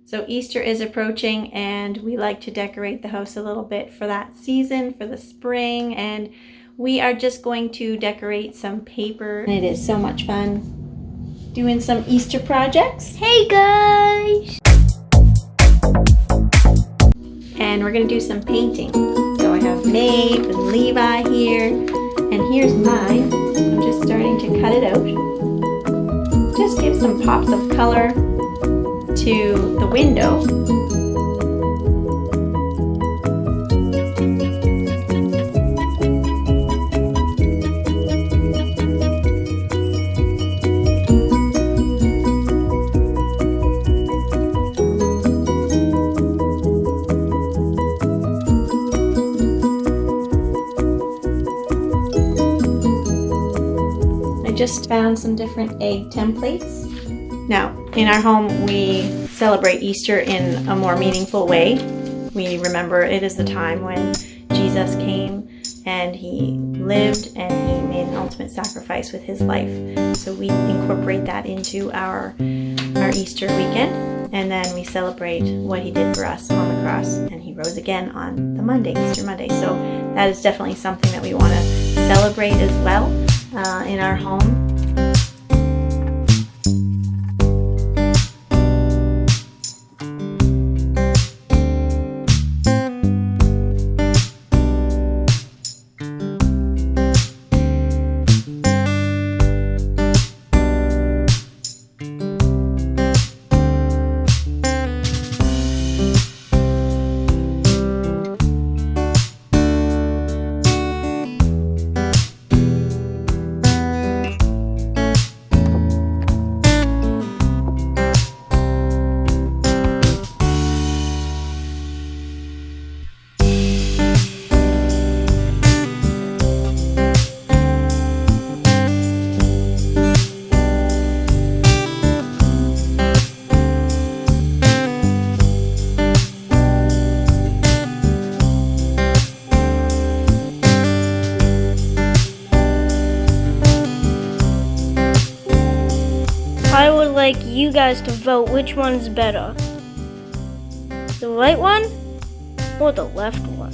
So Easter is approaching, and we like to decorate the house a little bit for that season, for the spring, and we are just going to decorate some paper. It is so much fun doing some Easter projects. Hey guys! And we're going to do some painting. So I have Maeve and Levi here, and here's mine. I'm just starting to cut it out. Just give some pops of color to the window. I just found some different egg templates. Now, in our home, we celebrate Easter in a more meaningful way. We remember it is the time when Jesus came and he lived and he made an ultimate sacrifice with his life. So we incorporate that into our Easter weekend, and then we celebrate what he did for us on the cross, and he rose again on the Monday, Easter Monday. So that is definitely something that we want to celebrate as well in our home. I would like you guys to vote which one's better. The right one or the left one?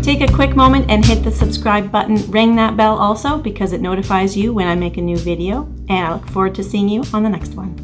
Take a quick moment and hit the subscribe button. Ring that bell also, because it notifies you when I make a new video. And I look forward to seeing you on the next one.